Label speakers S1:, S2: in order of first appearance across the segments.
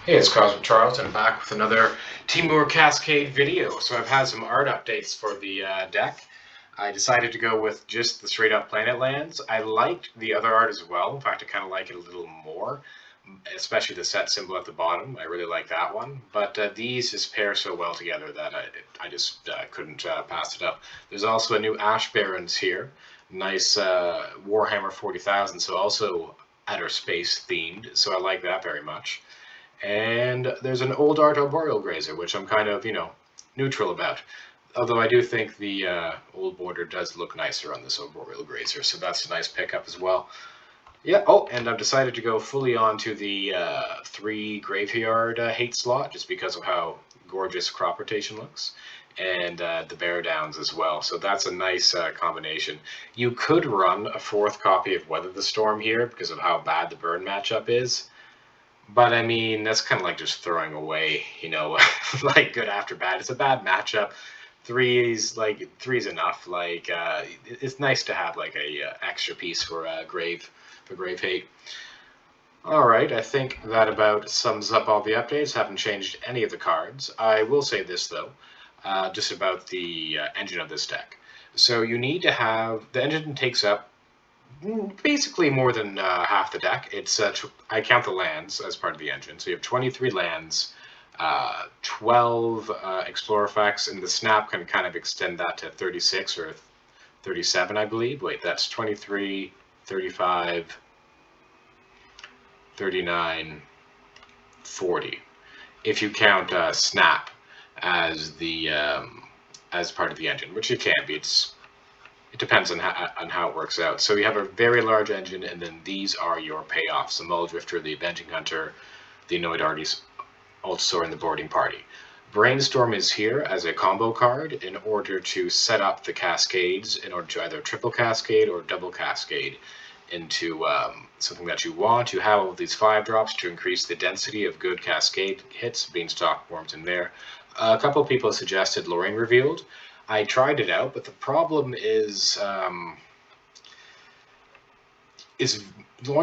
S1: Hey, it's Cosmic Charles, and I'm back with another Timur Cascade video. So I've had some art updates for the deck. I decided to go with just the straight up planet lands. I liked the other art as well. In fact, I kind of like it a little more, especially the set symbol at the bottom. I really like that one. But these just pair so well together that I just couldn't pass it up. There's also a new Ash Barons here. Nice Warhammer 40,000, so also outer space themed. So I like that very much. And there's an old art arboreal grazer, which I'm kind of, neutral about. Although I do think the old border does look nicer on this arboreal grazer, so that's a nice pickup as well. Yeah, oh, and I've decided to go fully onto the 3 graveyard hate slot, just because of how gorgeous crop rotation looks, and the bear downs as well. So that's a nice combination. You could run a 4th copy of Weather the Storm here because of how bad the burn matchup is. But I mean, that's kind of like just throwing away, like good after bad. It's a bad matchup. Three's enough. It's nice to have like a extra piece for grave hate. All right, I think that about sums up all the updates. Haven't changed any of the cards. I will say this though, just about the engine of this deck. So you need to have the engine takes up basically more than half the deck. It's I count the lands as part of the engine, so you have 23 lands, 12 explorer effects, and the snap can kind of extend that to 36 or 37, I believe. Wait, that's 23, 35, 39, 40. If you count snap as the as part of the engine, which it can be. It depends on how it works out. So you have a very large engine, and then these are your payoffs: the Mulldrifter, the Avenging Hunter, the Annoyed Altusaur, and the Boarding Party. Brainstorm is here as a combo card in order to set up the cascades, in order to either triple cascade or double cascade into something that you want. You have all of these 5-drops to increase the density of good cascade hits. Beanstalk Worms in there. A couple of people suggested Lorraine Revealed. I tried it out, but the problem is Lorraine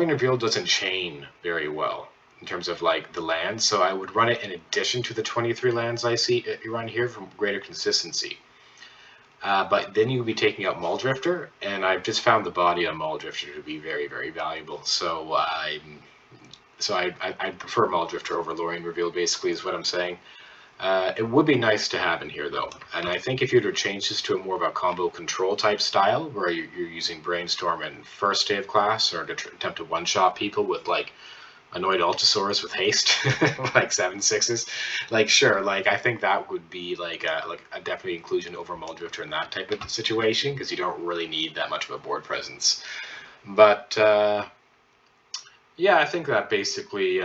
S1: Revealed doesn't chain very well in terms of like the lands, so I would run it in addition to the 23 lands I see you run here for greater consistency. But then you'll be taking out Mulldrifter, and I've just found the body on Mulldrifter to be very, very valuable. So I prefer Mulldrifter over Lorraine Revealed, basically, is what I'm saying. It would be nice to have in here, though. And I think if you were to change this to a more of a combo control type style, where you're using Brainstorm in first day of class, or to attempt to one-shot people with, like, Annoyed Altusaurus with haste, like 7/6s, like, sure, like, I think that would be, like a definitely inclusion over Mulldrifter in that type of situation, because you don't really need that much of a board presence. But, yeah, I think that basically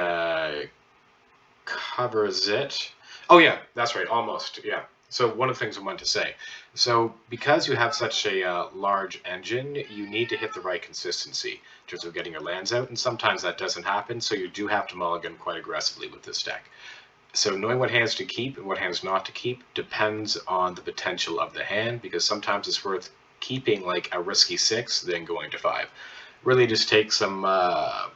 S1: covers it. Oh yeah, that's right, almost, yeah. So one of the things I wanted to say, so because you have such a large engine, you need to hit the right consistency in terms of getting your lands out, and sometimes that doesn't happen, so you do have to mulligan quite aggressively with this deck. So knowing what hands to keep and what hands not to keep depends on the potential of the hand, because sometimes it's worth keeping like a risky 6 than going to 5. Really just take some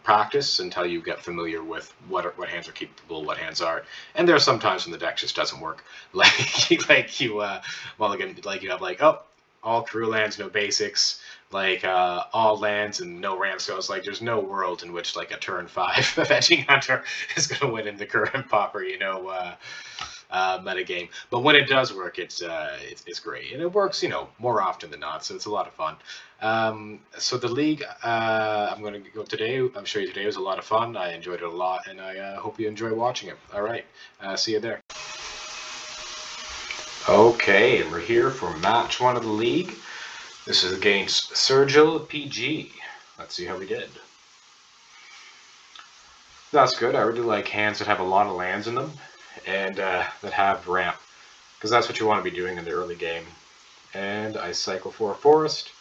S1: practice until you get familiar with what hands are keepable, what hands aren't. And there are some times when the deck just doesn't work. Mulligan, like you have like, oh, all crew lands, no basics, like all lands and no Ramscales. Like there's no world in which like a turn 5 Avenging Hunter is going to win in the current Pauper, metagame. But when it does work, it's great, and it works, more often than not. So it's a lot of fun. So the league, I'm going to go today. I'm sure today was a lot of fun. I enjoyed it a lot, and I hope you enjoy watching it. All right, see you there. Okay, and we're here for match 1 of the league. This is against Seril PG. Let's see how we did. That's good. I really like hands that have a lot of lands in them, and that have ramp, because that's what you want to be doing in the early game. And I cycle for a forest.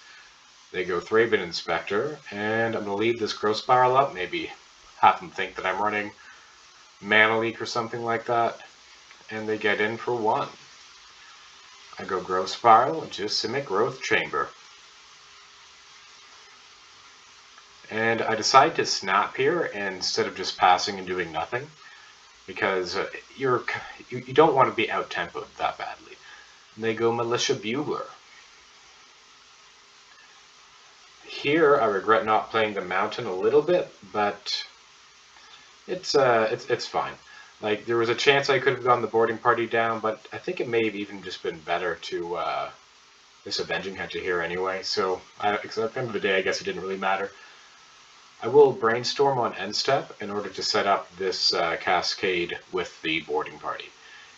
S1: They go Thraben Inspector, and I'm going to leave this Growth Spiral up, maybe have them think that I'm running Mana Leak or something like that, and they get in for 1. I go Growth Spiral into Simic Growth Chamber. And I decide to snap here instead of just passing and doing nothing. because you don't want to be out-tempoed that badly. And they go Militia Bugler. Here, I regret not playing the Mountain a little bit, but it's fine. Like, there was a chance I could have gone the boarding party down, but I think it may have even just been better to this Avenging Hunter here anyway. So, at the end of the day, I guess it didn't really matter. I will brainstorm on end step in order to set up this cascade with the boarding party.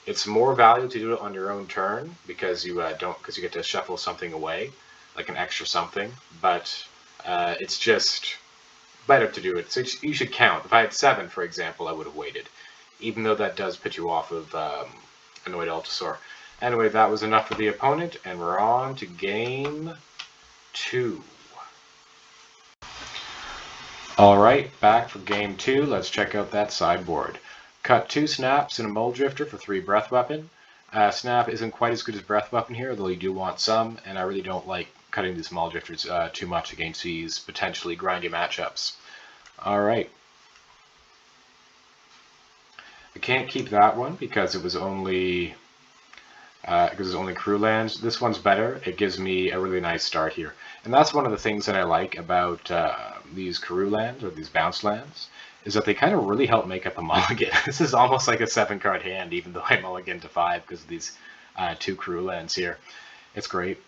S1: It's more value to do it on your own turn because you because you get to shuffle something away, like an extra something. But it's just better to do it. So you should count. If I had 7, for example, I would have waited, even though that does put you off of Annoyed Altasaur. Anyway, that was enough for the opponent, and we're on to game 2. Alright, back for game 2. Let's check out that sideboard. Cut 2 snaps and a Mull Drifter for 3 breath weapon. Snap isn't quite as good as breath weapon here, though you do want some, and I really don't like cutting these Mull Drifters too much against these potentially grindy matchups. Alright. I can't keep that one because it was only crew lands. This one's better. It gives me a really nice start here. And that's one of the things that I like about these crew lands, or these bounce lands, is that they kind of really help make up a mulligan. This is almost like a 7-card hand, even though I mulligan to 5 because of these 2 crew lands here. It's great.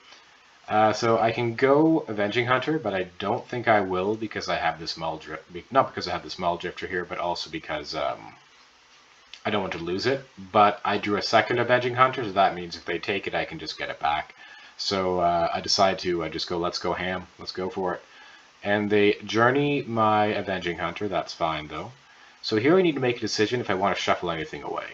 S1: So I can go Avenging Hunter, but I don't think I will because I have this Mull Drifter. Not because I have this Mull Drifter here, but also because I don't want to lose it. But I drew a second Avenging Hunter, so that means if they take it, I can just get it back. So I decide to just go, let's go ham. Let's go for it. And they journey my Avenging Hunter. That's fine, though. So here I need to make a decision if I want to shuffle anything away.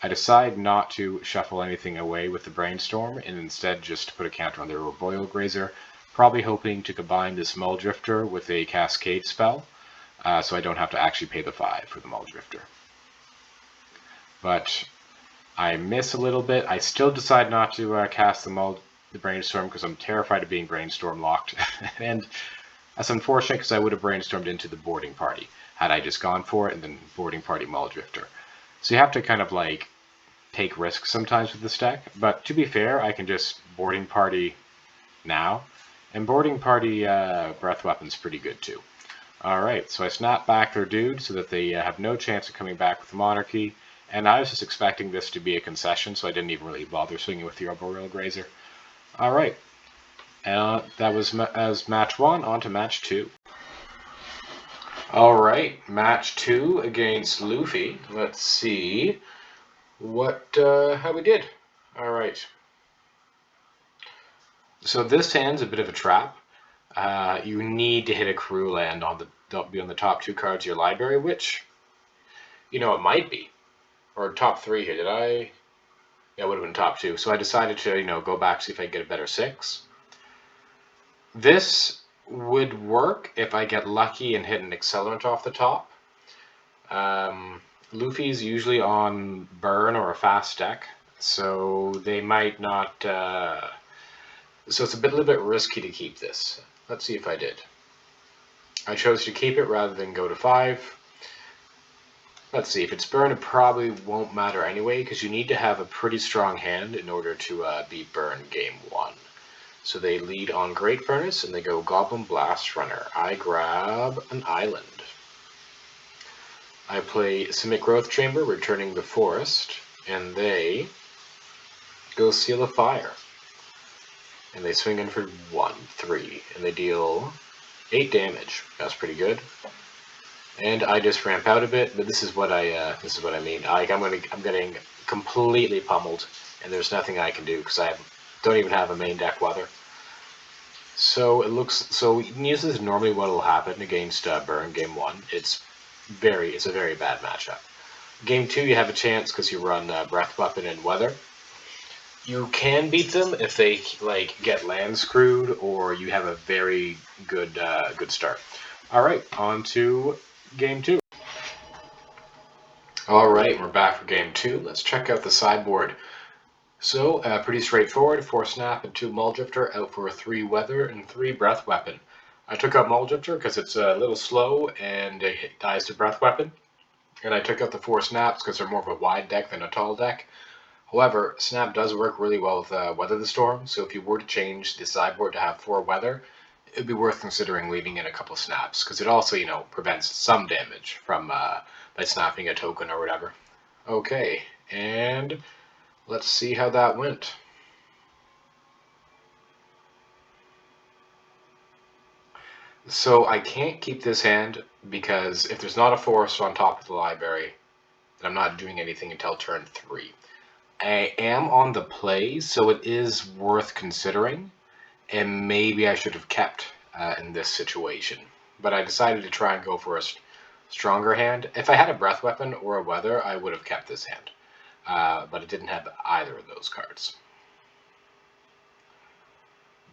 S1: I decide not to shuffle anything away with the Brainstorm, and instead just to put a counter on their Boil Grazer, probably hoping to combine this Mull Drifter with a Cascade spell, so I don't have to actually pay the 5 for the Mull Drifter. But I miss a little bit. I still decide not to cast the Brainstorm because I'm terrified of being Brainstorm locked, and that's unfortunate because I would have Brainstormed into the boarding party had I just gone for it and then boarding party Mull Drifter. So you have to kind of like take risks sometimes with this deck, but to be fair, I can just boarding party now, and boarding party breath weapon's pretty good too. Alright, so I snap back their dude so that they have no chance of coming back with the Monarchy, and I was just expecting this to be a concession, so I didn't even really bother swinging with the Arboreal Grazer. Alright, that was as match 1, on to match 2. Alright, match 2 against Luffy. Let's see how we did. Alright. So this hand's a bit of a trap. You need to hit a crew land be on the top 2 cards of your library, which, it might be. Or top 3 here. Did I? Yeah, it would have been top 2. So I decided to, go back, see if I can get a better 6. This would work if I get lucky and hit an accelerant off the top. Luffy's usually on burn or a fast deck, so they might not. So it's a little bit risky to keep this. Let's see if I did. I chose to keep it rather than go to 5. Let's see, if it's burn, it probably won't matter anyway, because you need to have a pretty strong hand in order to beat burn game 1. So they lead on Great Furnace, and they go Goblin Blast Runner. I grab an island. I play Simic Growth Chamber, returning the Forest, and they go Seal of Fire. And they swing in for 1/3, and they deal 8 damage. That's pretty good. And I just ramp out a bit, but this is what I mean. I'm getting completely pummeled, and there's nothing I can do because I don't even have a main deck weather. So this is normally what will happen against Burn game 1. It's a very bad matchup. Game 2 you have a chance because you run Breath Weapon and Weather. You can beat them if they get land screwed or you have a very good start. All right, on to game 2. All right, we're back for game 2. Let's check out the sideboard. So, pretty straightforward. 4 Snap and 2 Mull Drifter, out for 3 Weather and 3 Breath Weapon. I took out Mull Drifter because it's a little slow and it dies to Breath Weapon. And I took out the 4 snaps because they're more of a wide deck than a tall deck. However, snap does work really well with Weather the Storm, so if you were to change the sideboard to have 4 weather, it would be worth considering leaving in a couple snaps, because it also, prevents some damage from by snapping a token or whatever. Okay, and let's see how that went. So I can't keep this hand because if there's not a forest on top of the library, then I'm not doing anything until turn 3. I am on the play, so it is worth considering, and maybe I should have kept in this situation. But I decided to try and go for a stronger hand. If I had a breath weapon or a weather, I would have kept this hand. But it didn't have either of those cards.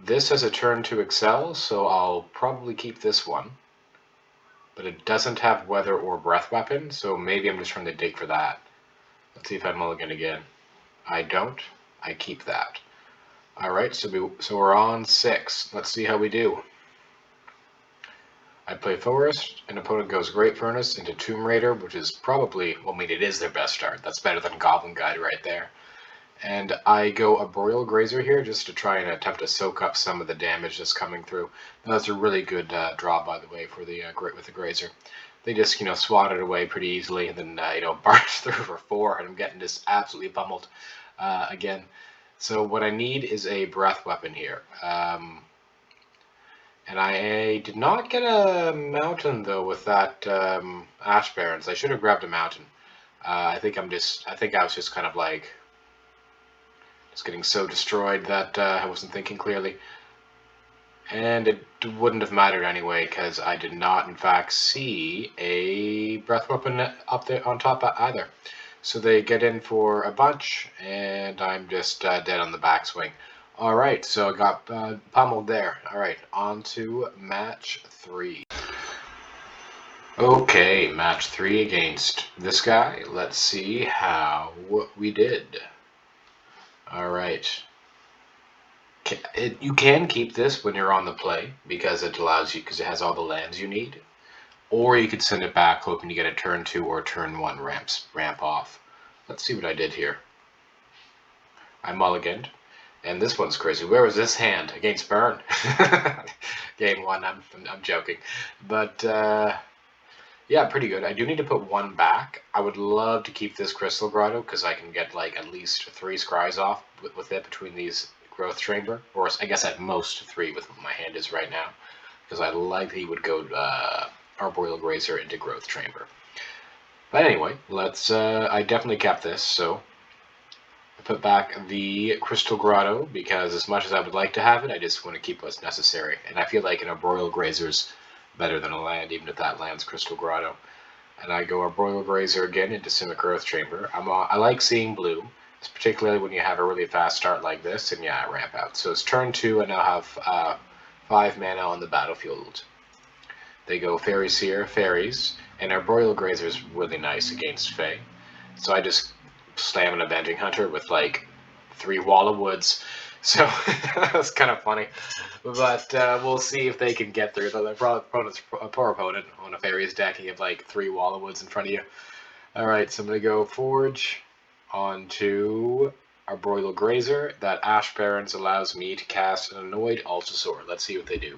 S1: This has a turn to excel, so I'll probably keep this one. But it doesn't have weather or breath weapon, so maybe I'm just trying to dig for that. Let's see if I mulligan again. I don't. I keep that. Alright, so we're on 6. Let's see how we do. I play Forest, an opponent goes Great Furnace into Tomb Raider, which is probably, well, I mean, it is their best start. That's better than Goblin Guide right there. And I go Arboreal Grazer here just to try and attempt to soak up some of the damage that's coming through. And that's a really good draw, by the way, for the with the Grazer. They just, swat it away pretty easily, and then, barge through for 4, and I'm getting just absolutely pummeled again. So what I need is a breath weapon here. And I did not get a mountain, though, with that Ash Barrens. I should have grabbed a mountain. I think I was just kind of like just getting so destroyed that I wasn't thinking clearly. And it wouldn't have mattered anyway, because I did not, in fact, see a breath weapon up there on top either. So they get in for a bunch, and I'm just dead on the backswing. Alright, so I got pummeled there. Alright, on to match 3. Okay, match 3 against this guy. Let's see how we did. Alright. You can keep this when you're on the play, because it allows you, because it has all the lands you need. Or you could send it back hoping to get a turn 2 or turn 1 ramp off. Let's see what I did here. I mulliganed. And this one's crazy. Where was this hand? Against Burn. Game 1, I'm joking. But, yeah, pretty good. I do need to put 1 back. I would love to keep this Crystal Grotto, because I can get, like, at least 3 scries off with it between these Growth Chamber. Or I guess at most 3 with what my hand is right now. Because I like that he would go Arboreal Grazer into Growth Chamber. But anyway, let's, I definitely kept this, so I put back the Crystal Grotto, because as much as I would like to have it, I just want to keep what's necessary. And I feel like an Arboreal Grazer's better than a land, even if that land's Crystal Grotto. And I go Arboreal Grazer again into Simic Growth Chamber. I like seeing blue, particularly when you have a really fast start like this, and yeah, I ramp out. So it's turn 2, and now have 5 mana on the battlefield. They go Fairies here, Fairies, and Arboreal Grazer is really nice against Fae. So I just slam an Avenging Hunter with like 3 Wall of Woods. So that's kind of funny. But we'll see if they can get through. The poor opponent on a Fairies deck, you have like 3 Wall of Woods in front of you. Alright, so I'm going to go Forge onto Arboreal Grazer. That Ash Barrens allows me to cast an Annoyed Altasaur. Let's see what they do.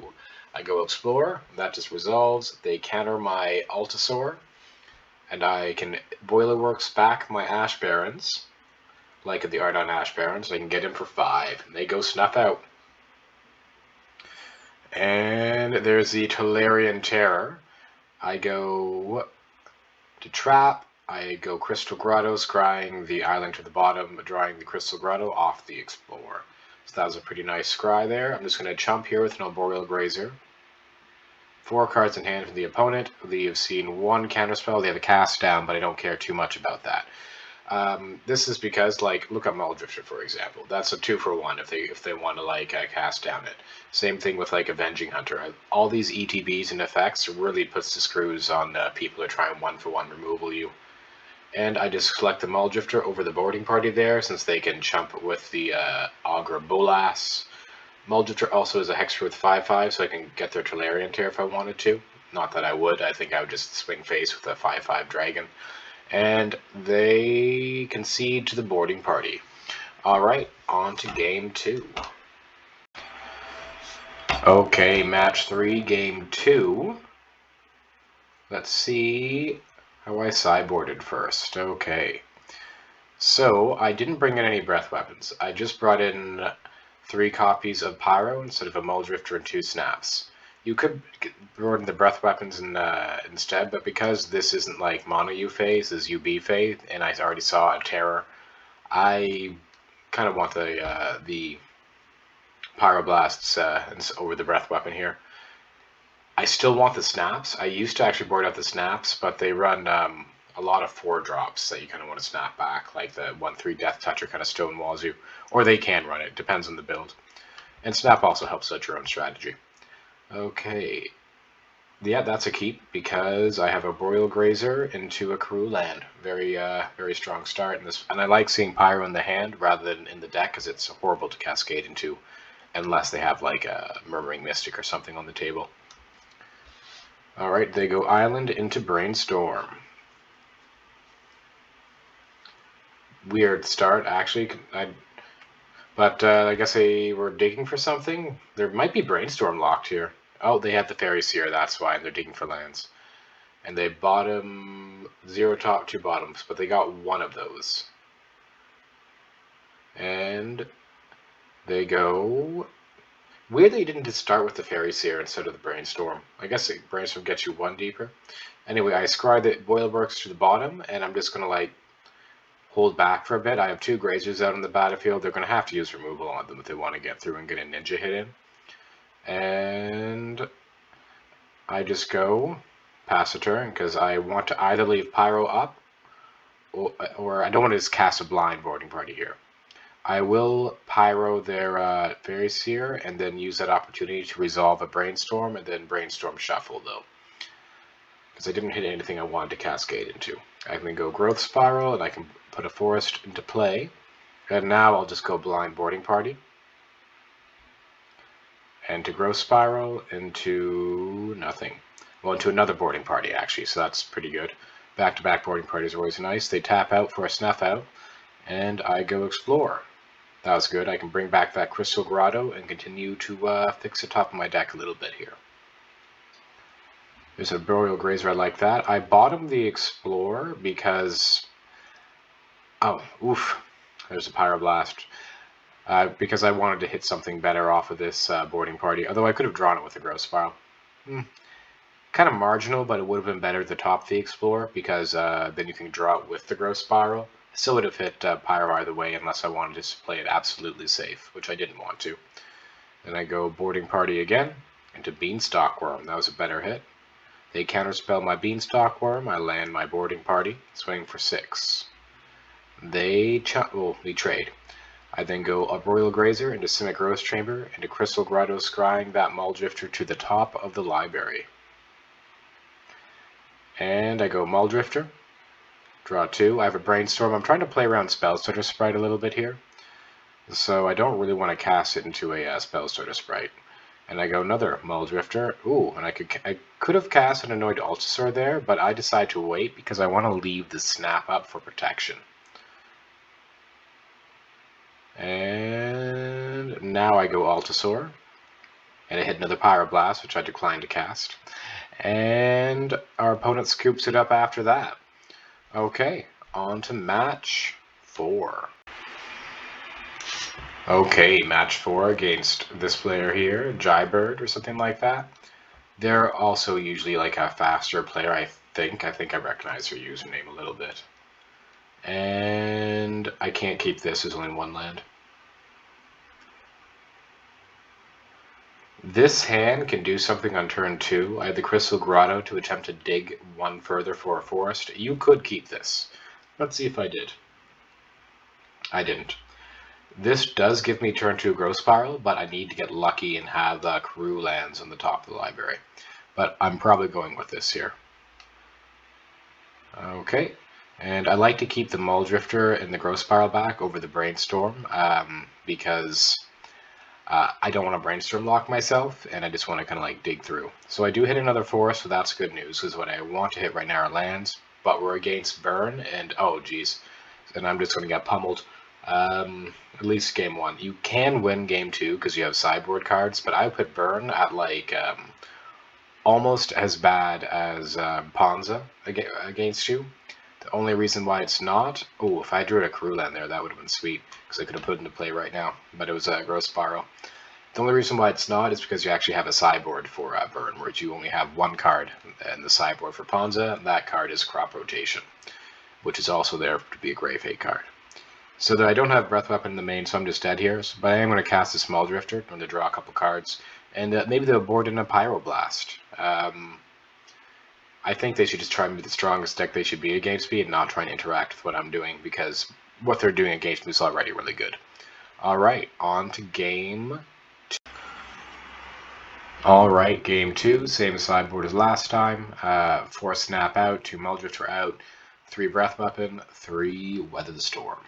S1: I go Explore, that just resolves. They counter my Altasaur, and I can Boilerworks back my Ash Barrens, like the Ardon Ash Barrens. I can get him for 5, and they go Snuff out. And there's the Tolarian Terror. I go to Trap. I go Crystal Grotto, scrying the island to the bottom, drawing the Crystal Grotto off the Explore. So that was a pretty nice scry there. I'm just going to chump here with an Arboreal Grazer. 4 cards in hand for the opponent. They've seen 1 counterspell. They have a cast down, but I don't care too much about that. This is because, like, look at Muldrifter, for example. That's a 2-for-1 if they want to, like, cast down it. Same thing with, like, Avenging Hunter. All these ETBs and effects really puts the screws on people who are trying 1-for-1 removal you. And I just select the Muldrifter over the boarding party there, since they can chump with the Augur Bolas. Muldrifter also is a Hexer with 5/5, so I can get their Tolarian Tear if I wanted to. Not that I would. I think I would just swing face with a 5/5 Dragon. And they concede to the boarding party. Alright, on to game 2. Okay, match 3, game 2. Let's see how I sideboarded first. Okay. So, I didn't bring in any breath weapons. I just brought in 3 copies of Pyro instead of a Muldrifter and 2 Snaps. You could bring in the breath weapons instead, but because this isn't like Mono U phase, this is UB phase, and I already saw a Terror, I kind of want the Pyroblasts over the breath weapon here. I still want the Snaps. I used to actually board out the Snaps, but they run a lot of 4-drops that you kind of want to snap back, like the 1/3 Death Toucher kind of stonewalls you, or they can run it, depends on the build. And Snap also helps out your own strategy. Okay, yeah, that's a keep because I have a Boreal Grazer into a Karoo land. Very strong start in this, and I like seeing Pyro in the hand rather than in the deck because it's horrible to cascade into, unless they have like a Murmuring Mystic or something on the table. All right, they go Island into Brainstorm. Weird start, actually. But I guess they were digging for something. There might be Brainstorm locked here. Oh, they had the Fairies here, that's why. They're digging for lands. And they bottom 0 top, 2 bottoms, but they got one of those. And they go... Weird they didn't just start with the Fairies here instead of the Brainstorm. I guess the Brainstorm gets you 1 deeper. Anyway, I scry the Boilworks to the bottom, and I'm just going to, like, hold back for a bit. I have 2 Grazers out on the battlefield. They're going to have to use removal on them if they want to get through and get a Ninja hit in. And I just go pass a turn because I want to either leave Pyro up or I don't want to just cast a blind boarding party here. I will Pyro their Fairies here and then use that opportunity to resolve a Brainstorm and then Brainstorm Shuffle though. Because I didn't hit anything I wanted to cascade into. I can go Growth Spiral and I can put a Forest into play. And now I'll just go blind boarding party. And to Growth Spiral into nothing. Well, into another boarding party actually, so that's pretty good. Back-to-back boarding parties are always nice. They tap out for a Snuff Out, and I go Explore. That was good. I can bring back that Crystal Grotto and continue to fix the top of my deck a little bit here. There's a Boreal Grazer, I like that. I bottomed the Explore because... Oh, oof. There's a Pyroblast. Because I wanted to hit something better off of this boarding party. Although I could have drawn it with a Growth Spiral. Kind of marginal, but it would have been better to top the Explorer because then you can draw it with the Growth Spiral. I still would have hit Pyro either way unless I wanted to play it absolutely safe, which I didn't want to. Then I go boarding party again into Beanstalk Worm. That was a better hit. They counterspell my Beanstalk Worm. I land my boarding party, swing for 6. We trade. I then go up Royal Grazer into Simic Growth Chamber into Crystal Grotto, scrying that Muldrifter to the top of the library. And I go Muldrifter, draw 2. I have a Brainstorm. I'm trying to play around Spellstarter Sprite a little bit here, so I don't really want to cast it into a Spellstarter Sprite. And I go another Muldrifter. Ooh, and I could have cast an Annoyed Altasaur there, but I decide to wait because I want to leave the Snap up for protection. And now I go Altasaur, and I hit another Pyroblast, which I declined to cast. And our opponent scoops it up after that. Okay, on to match 4. Okay, match 4 against this player here, Jybird or something like that. They're also usually like a faster player, I think. I think I recognize her username a little bit. And I can't keep this, there's only 1 land. This hand can do something on turn 2. I had the Crystal Grotto to attempt to dig 1 further for a forest. You could keep this. Let's see if I did. I didn't. This does give me turn 2 Growth Spiral, but I need to get lucky and have Karoo lands on the top of the library. But I'm probably going with this here. Okay. And I like to keep the Muldrifter and the Growth Spiral back over the Brainstorm because... I don't want to Brainstorm lock myself, and I just want to kind of like dig through. So I do hit another forest, so that's good news, because what I want to hit right now are lands. but we're against Burn, and oh geez, and I'm just going to get pummeled. At least game 1. You can win game 2 because you have sideboard cards, but I put Burn at like almost as bad as Ponza against you. The only reason why it's not, oh, if I drew a Crew Land there, that would have been sweet, because I could have put it into play right now, but it was a Gross Spiral. The only reason why it's not is because you actually have a sideboard for Burn, whereas you only have one card in the sideboard for Ponza, and that card is Crop Rotation, which is also there to be a Grave Hate card. So that I don't have Breath Weapon in the main, so I'm just dead here, but I am going to cast a Small Drifter. I'm going to draw a couple cards, and maybe they'll board in a Pyroblast. I think they should just try and be the strongest deck they should be against me and not try and interact with what I'm doing, because what they're doing against me is already really good. Alright, on to game 2. Alright, game 2, same sideboard as last time. 4 Snap out, 2 Muldrifter out, 3 Breath Weapon, 3 Weather the Storm.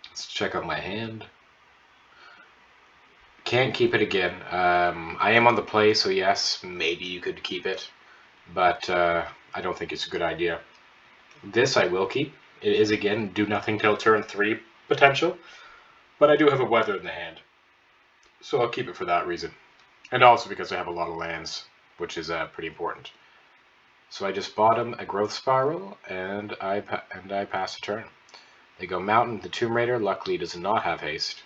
S1: Let's check out my hand. Can't keep it again. I am on the play, so yes, maybe you could keep it. But I don't think it's a good idea. This I will keep. It is, again, do nothing till turn 3 potential. But I do have a Weather in the hand. So I'll keep it for that reason. And also because I have a lot of lands, which is pretty important. So I just bought him a Growth Spiral, and I pass a turn. They go Mountain, the Tomb Raider. Luckily does not have haste.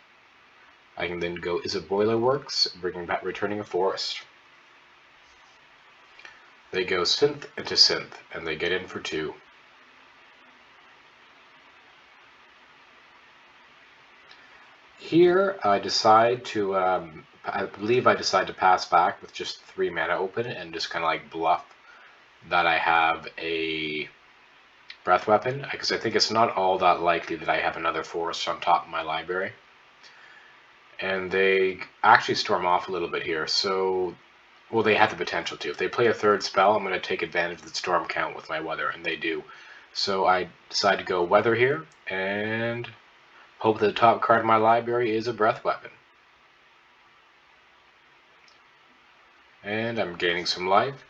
S1: I can then go Is It Boiler Works, returning a Forest. They go Synth into Synth, and they get in for 2. Here, I decide to, I believe I decide to pass back with just 3 mana open, and just kind of like bluff that I have a Breath Weapon, because I think it's not all that likely that I have another Forest on top of my library. And they actually storm off a little bit here, so... Well, they have the potential to. If they play a 3rd spell, I'm going to take advantage of the storm count with my Weather, and they do. So I decide to go Weather here, and hope that the top card in my library is a Breath Weapon. And I'm gaining some life,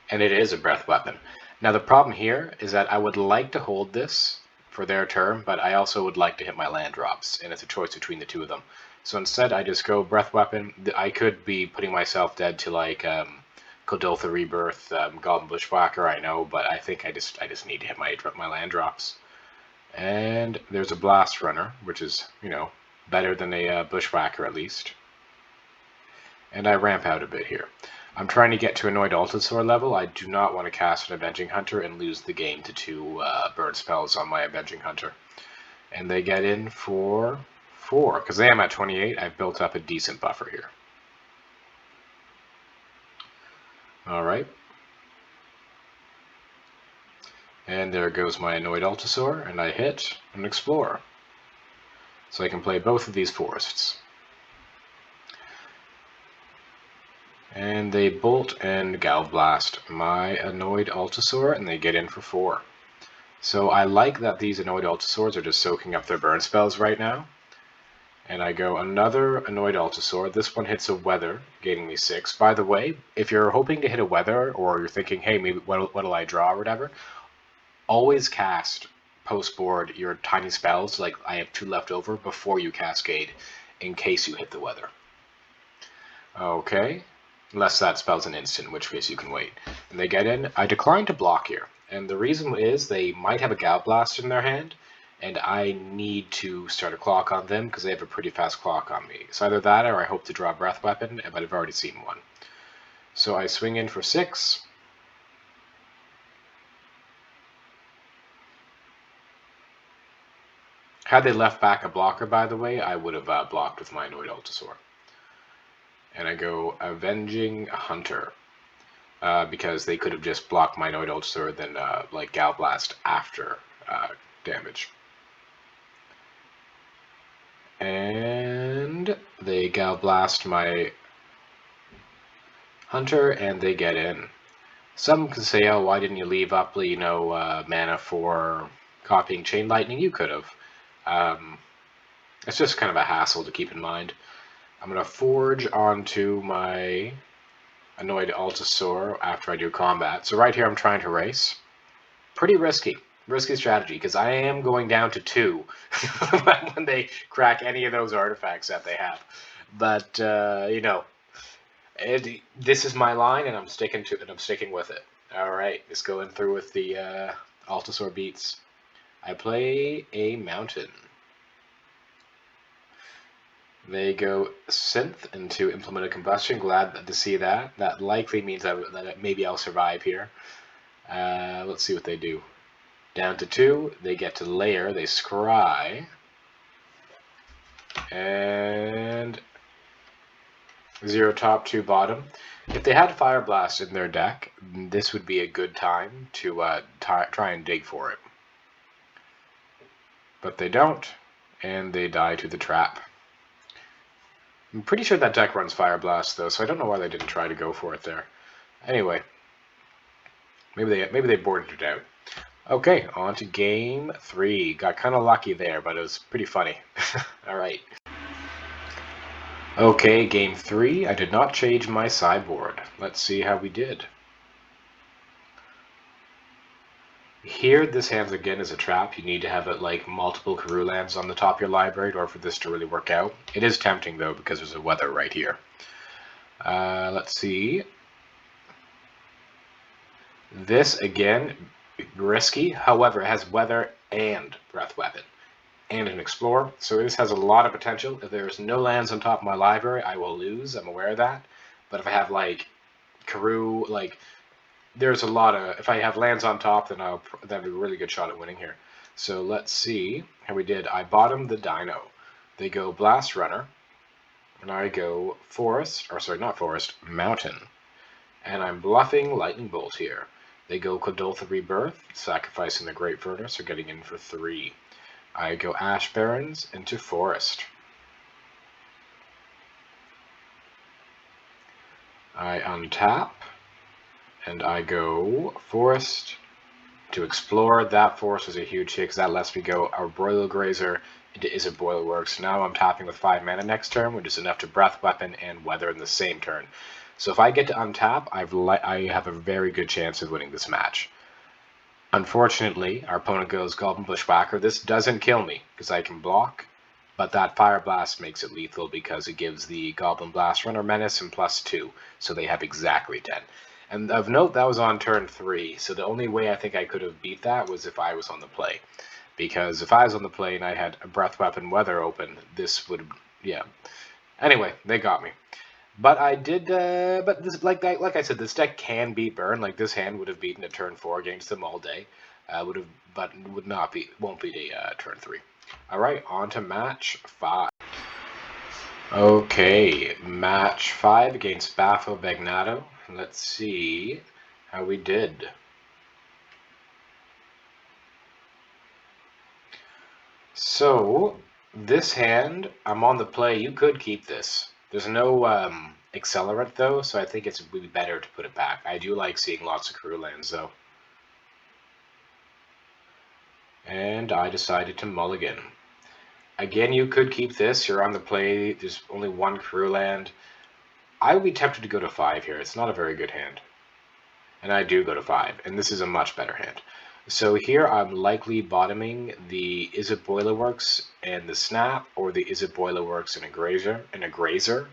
S1: And it is a Breath Weapon. Now the problem here is that I would like to hold this for their turn, but I also would like to hit my land drops, and it's a choice between the two of them. So instead, I just go Breath Weapon. I could be putting myself dead to like Kodoltha Rebirth, Goblin Bushwhacker, I know, but I think I just need to hit my land drops. And there's a Blast Runner, which is, you know, better than a Bushwhacker at least. And I ramp out a bit here. I'm trying to get to Annoyed Altasaur level. I do not want to cast an Avenging Hunter and lose the game to 2 burn spells on my Avenging Hunter. And they get in for 4. Because I am at 28, I've built up a decent buffer here. Alright. And there goes my Annoyed Altasaur, and I hit an Explorer. So I can play both of these forests. And they bolt and Galvblast my Annoyed Altasaur, and they get in for 4. So I like that these Annoyed Altasaurs are just soaking up their burn spells right now. And I go another Annoyed Altasaur. This one hits a Weather, gaining me 6. By the way, if you're hoping to hit a Weather, or you're thinking, hey, maybe what'll I draw or whatever, always cast post-board your tiny spells, like I have 2 left over, before you cascade, in case you hit the Weather. Okay. Unless that spell's an instant, in which case you can wait. And they get in. I decline to block here. And the reason is they might have a Galvblast in their hand, and I need to start a clock on them because they have a pretty fast clock on me. It's either that or I hope to draw a Breath Weapon, but I've already seen one. So I swing in for 6. Had they left back a blocker, by the way, I would have blocked with my Annoyed Altasaur. And I go Avenging Hunter, because they could have just blocked my Annoyed Altasaur, then like Galvblast after damage. And they Galvblast my Hunter, and they get in. Some can say, oh, why didn't you leave up, you know, mana for copying Chain Lightning? You could have. It's just kind of a hassle to keep in mind. I'm going to forge onto my annoyed Altasaur after I do combat. So right here I'm trying to race. Pretty risky. Risky strategy, because I am going down to 2 when they crack any of those artifacts that they have. But, you know, this is my line, and I'm sticking to it. I'm sticking with it. All right, just going through with the Altasaur beats. I play a mountain. They go synth into implement a combustion. Glad to see that. That likely means that maybe I'll survive here. Let's see what they do. Down to 2. They get to layer. They scry. And 0 top, 2 bottom. If they had Fire Blast in their deck, this would be a good time to try and dig for it. But they don't, and they die to the trap. I'm pretty sure that deck runs Fire Blast, though, so I don't know why they didn't try to go for it there. Anyway, maybe they boarded it out. Okay, on to game 3. Got kind of lucky there, but it was pretty funny. All right. Okay, game 3. I did not change my sideboard. Let's see how we did. Here, this hand again is a trap. You need to have it like multiple Karoo lands on the top of your library in order for this to really work out. It is tempting though because there's a weather right here. Let's see. This again, risky. However, it has weather and breath weapon and an explorer. So this has a lot of potential. If there's no lands on top of my library, I will lose. I'm aware of that. But if I have like Karoo, like there's a lot of, if I have lands on top, then that'd be a really good shot at winning here. So let's see how we did. I bottomed the Dino. They go Blast Runner, and I go Forest, or sorry, not Forest, Mountain. And I'm bluffing Lightning Bolt here. They go Kodoltha Rebirth, sacrificing the Great Furnace, or getting in for 3. I go Ash Barrens into Forest. I untap. And I go Forest to explore. That Forest is a huge hit because that lets me go our Broiler Grazer into Izzet Boilerworks. Now I'm tapping with 5 mana next turn, which is enough to Breath Weapon and Weather in the same turn. So if I get to untap, I have a very good chance of winning this match. Unfortunately, our opponent goes Goblin Bushwhacker. This doesn't kill me because I can block, but that Fire Blast makes it lethal because it gives the Goblin Blast Runner Menace and +2, so they have exactly 10. And of note, that was on turn 3, so the only way I think I could have beat that was if I was on the play. Because if I was on the play and I had a Breath Weapon Weather open, this would, yeah. Anyway, they got me. But I did, but this, like I said, this deck can beat Burn. Like this hand would have beaten a turn 4 against them all day. But won't beat a turn 3. All right, on to match 5. Okay, match 5 against Baffo Bagnato. Let's see how we did. So, this hand, I'm on the play. You could keep this. There's no accelerant, though, so I think it would be better to put it back. I do like seeing lots of Karoo lands, though. And I decided to mulligan. Again, you could keep this. You're on the play. There's only 1 Karoo land. I would be tempted to go to 5 here. It's not a very good hand. And I do go to 5, and this is a much better hand. So here I'm likely bottoming the Izzet Boilerworks and the Snap, or the Izzet Boilerworks and a Grazer.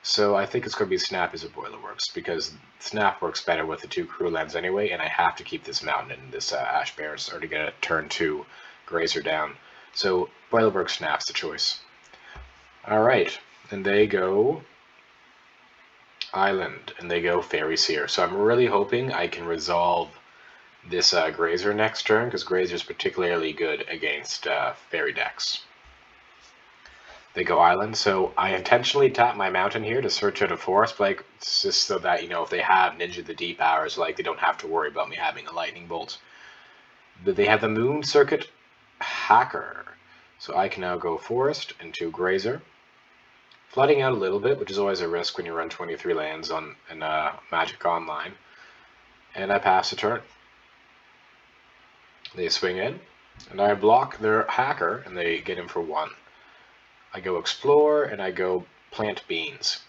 S1: So I think it's going to be Snap Izzet Boilerworks, because Snap works better with the 2 Karoo lands anyway, and I have to keep this Mountain and this Ash Barrens or to get a turn 2 Grazer down. So Boilerworks Snap's the choice. Alright, and they go Island, and they go Fairies here. So I'm really hoping I can resolve this Grazer next turn, because Grazer is particularly good against Fairy decks. They go Island, so I intentionally tap my Mountain here to search out a Forest, like, just so that, you know, if they have Ninja the D powers, like, they don't have to worry about me having a Lightning Bolt. But they have the Moon Circuit Hacker, so I can now go Forest into Grazer. Flooding out a little bit, which is always a risk when you run 23 lands in Magic Online. And I pass the turn. They swing in, and I block their Hacker, and they get in for 1. I go Explore, and I go Plant Beans.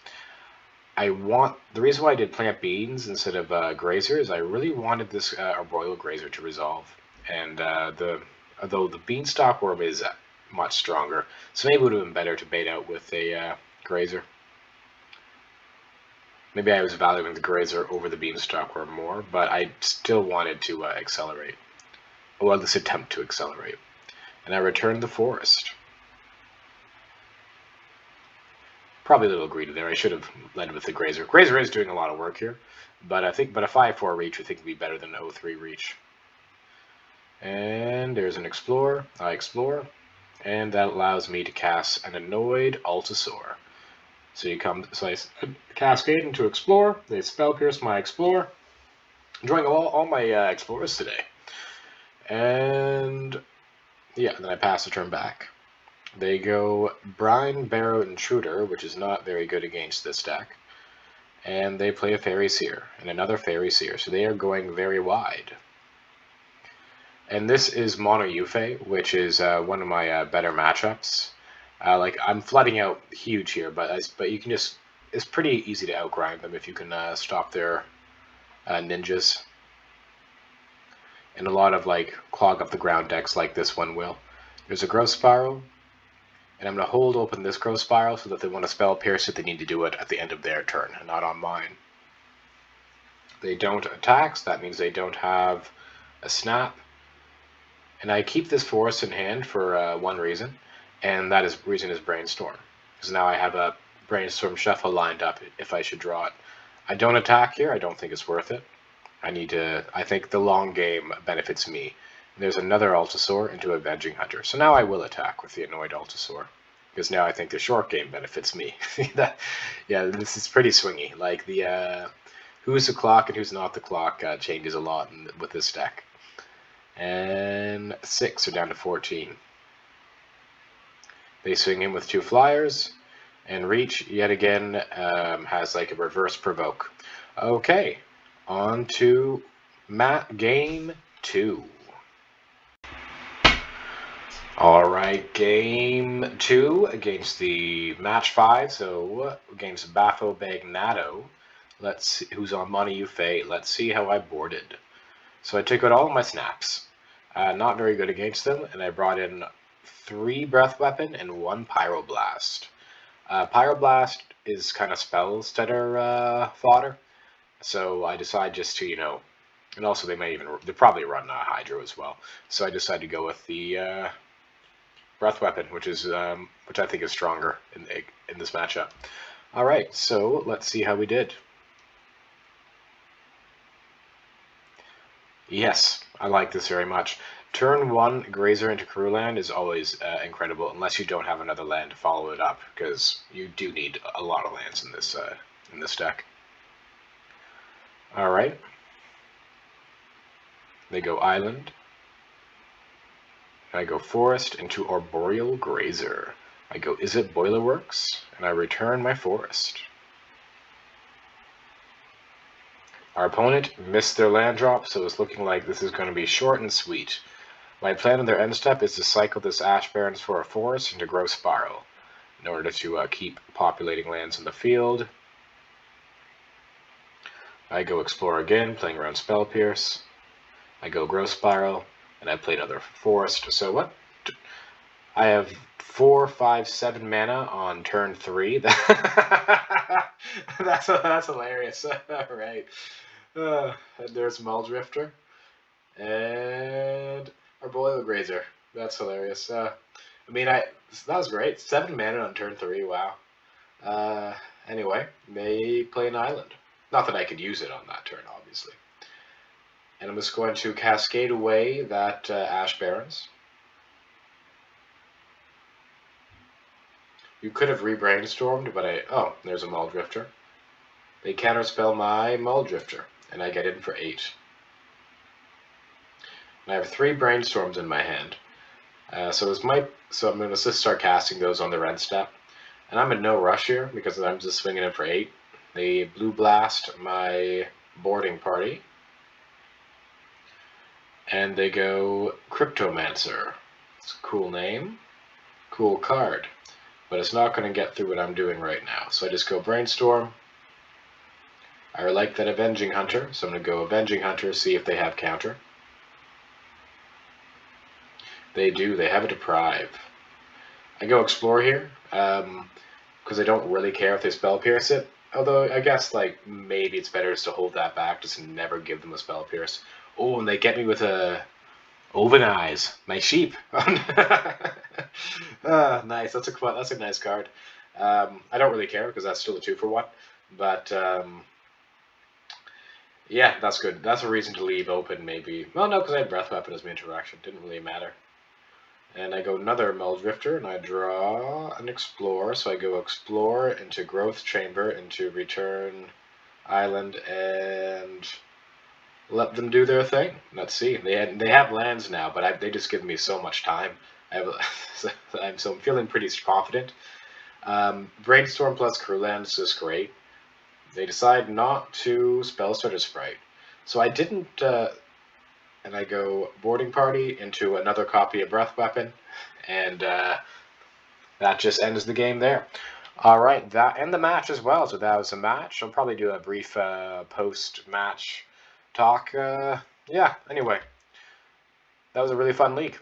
S1: the reason why I did plant beans instead of grazer is I really wanted this arboreal grazer to resolve, and although the beanstalk worm is much stronger, so maybe it would have been better to bait out with a grazer. Maybe I was valuing the grazer over the beanstalk worm more, but I still wanted to accelerate, or at least attempt to accelerate, and I returned the forest. Probably a little greedy there. I should have led with the grazer. Grazer is doing a lot of work here, but a 5-4 reach I think would be better than an 0-3 reach. And there's an Explorer. I explore, and that allows me to cast an Annoyed Altasaur. So I cascade into Explore. They spell pierce my Explorer. Enjoying all my Explorers today. And yeah, then I pass the turn back. They go Brine Barrow Intruder, which is not very good against this deck. And they play a Fairies here, and another Fairies here, so they are going very wide. And this is Mono Yuffie, which is one of my better matchups. Like, I'm flooding out huge here, but you can just... It's pretty easy to outgrind them if you can stop their ninjas. And a lot of, like, clog up the ground decks like this one will. There's a Growth Spiral. And I'm going to hold open this Growth Spiral so that they want to spell pierce it, they need to do it at the end of their turn, and not on mine. They don't attack, so that means they don't have a snap. And I keep this forest in hand for one reason, and that reason is Brainstorm. Because now I have a Brainstorm Shuffle lined up if I should draw it. I don't attack here, I don't think it's worth it. I think the long game benefits me. There's another Altasaur into Avenging Hunter. So now I will attack with the Annoyed Altasaur. Because now I think the short game benefits me. Yeah, this is pretty swingy. Like, the who's the clock and who's not the clock changes a lot with this deck. And 6 are down to 14. They swing in with 2 flyers. And Reach, yet again, has like a reverse provoke. Okay, on to game 2. Alright, game 2 against the match 5, so against Bafo Bagnato. Let's see who's on Mono Yuffie. Let's see how I boarded. So I took out all of my snaps. Not very good against them, and I brought in 3 Breath Weapon and 1 Pyroblast. Pyroblast is kind of spell stutter fodder, so I decided just to, and also they probably run Hydro as well. So I decided to go with the Breath Weapon, which I think is stronger in this matchup. All right, so let's see how we did. Yes, I like this very much. Turn 1 Grazer into Crew Land is always incredible, unless you don't have another land to follow it up, because you do need a lot of lands in this deck. All right. They go Island. I go Forest into Arboreal Grazer. I go Is It Boilerworks? And I return my Forest. Our opponent missed their land drop, so it's looking like this is going to be short and sweet. My plan on their end step is to cycle this Ash Barrens for a Forest into Growth Spiral in order to keep populating lands in the field. I go Explore again, playing around Spell Pierce. I go Growth Spiral, and I play another Forest. So what? I have 4, 5, 7 mana on turn 3. That's hilarious. All right. And there's Muldrifter. And Arboreal Grazer. That's hilarious. That was great. 7 mana on turn 3. Wow. Anyway, they play an island. Not that I could use it on that turn, obviously. And I'm just going to cascade away that Ash Barrens. You could have re-brainstormed, but oh, there's a Muldrifter. They counterspell my Muldrifter, and I get in for 8. And I have 3 brainstorms in my hand. So I'm going to just start casting those on the red step. And I'm in no rush here, because I'm just swinging in for 8. They blue blast my boarding party. And they go Cryptomancer. It's a cool name, cool card, but it's not going to get through what I'm doing right now. So I just go Brainstorm, I like that Avenging Hunter, so I'm going to go Avenging Hunter, see if they have counter. They do. They have a Deprive. I go Explore here, because I don't really care if they Spell Pierce it. Although, I guess, like, maybe it's better just to hold that back, just never give them a Spell Pierce. Oh, and they get me with a Oven Eyes, my sheep. Nice. That's a nice card. I don't really care, because that's still a 2-for-1. But, yeah, that's good. That's a reason to leave open, maybe. Well, no, because I had Breath Weapon as my interaction. Didn't really matter. And I go another Muldrifter, and I draw an Explore. So I go Explore into Growth Chamber, into Return Island, and let them do their thing. Let's see. They have lands now, but they just give me so much time. I'm feeling pretty confident. Brainstorm plus Crewland is just great. They decide not to Spellstarter Sprite. So I didn't... and I go Boarding Party into another copy of Breath Weapon, and that just ends the game there. All right, that and the match as well. So that was a match. I'll probably do a brief post-match talk. Yeah, anyway, that was a really fun league.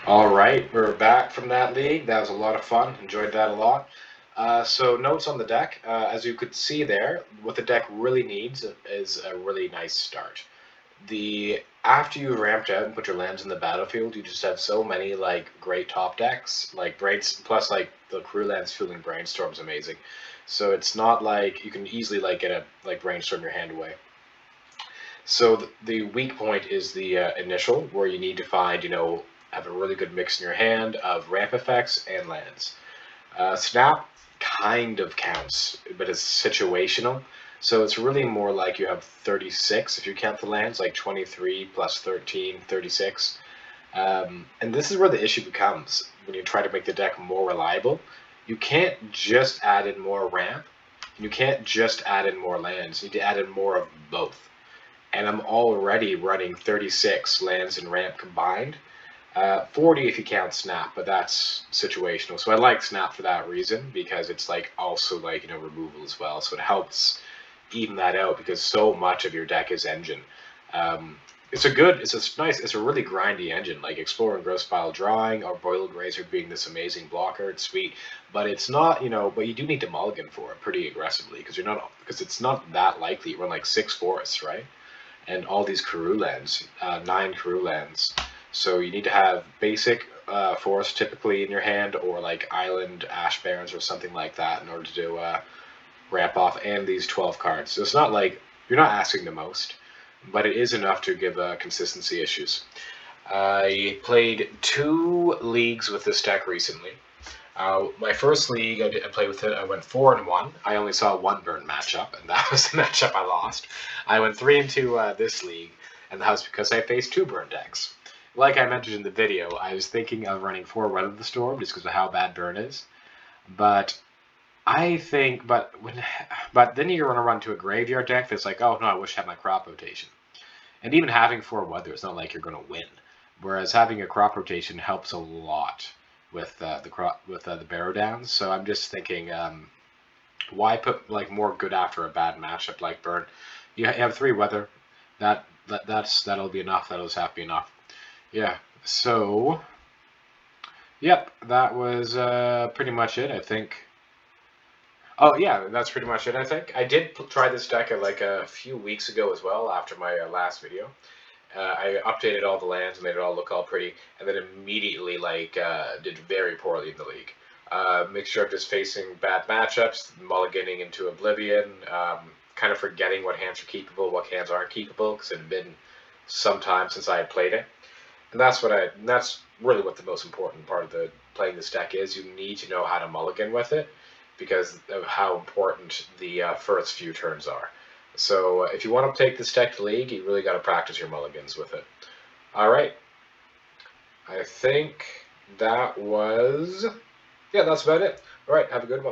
S1: All right, we're back from that league. That was a lot of fun. Enjoyed that a lot. So notes on the deck. As you could see there, what the deck really needs is a really nice start. After you've ramped out and put your lands in the battlefield, you just have so many like great top decks, like plus like the crew lands fueling Brainstorm's amazing. So it's not like you can easily like get Brainstorm your hand away. So the weak point is the initial, where you need to find, have a really good mix in your hand of ramp effects and lands. Snap kind of counts, but it's situational. So it's really more like you have 36 if you count the lands, like 23 plus 13, 36. And this is where the issue becomes when you try to make the deck more reliable. You can't just add in more ramp. You can't just add in more lands. You need to add in more of both. And I'm already running 36 lands and ramp combined. 40 if you count Snap, but that's situational. So I like Snap for that reason, because it's also removal as well. So it helps even that out, because so much of your deck is engine. It's a really grindy engine, like Explorer and Gross Pile Drawing, or Boiled Razor being this amazing blocker. It's sweet, but it's not, but you do need to mulligan for it pretty aggressively, because it's not that likely. You run like 6 forests, right? And all these Karoo lands, 9 Karoo lands. So you need to have basic forest typically in your hand, or like Island Ash Barrens or something like that, in order to do ramp off, and these 12 cards. So it's not like you're not asking the most, but it is enough to give consistency issues. I played 2 leagues with this deck recently. My first league I played with it, I went 4-1. I only saw 1 burn matchup, and that was the matchup I lost. I went 3-2 this league, and that was because I faced 2 burn decks. Like I mentioned in the video, I was thinking of running 4 Weather the Storm just because of how bad burn is. But I think, but then you're going to run to a graveyard deck that's like, oh no, I wish I had my crop rotation. And even having 4 Weather, it's not like you're going to win. Whereas having a crop rotation helps a lot with the Barrow Downs. So I'm just thinking, why put more good after a bad matchup like burn? You have 3 Weather. That'll be enough. That'll just have to be enough. Yeah, so, yep, that was pretty much it, I think. Oh, yeah, that's pretty much it, I think. I did try this deck a few weeks ago as well, after my last video. I updated all the lands and made it all look all pretty, and then immediately, did very poorly in the league. Mixture of just facing bad matchups, mulliganing into Oblivion, kind of forgetting what hands are keepable, what hands aren't keepable, because it had been some time since I had played it. And that's really what the most important part of playing this deck is. You need to know how to mulligan with it, because of how important the first few turns are. So if you want to take this deck to League, you really got to practice your mulligans with it. Alright. I think that was... yeah, that's about it. Alright, have a good one.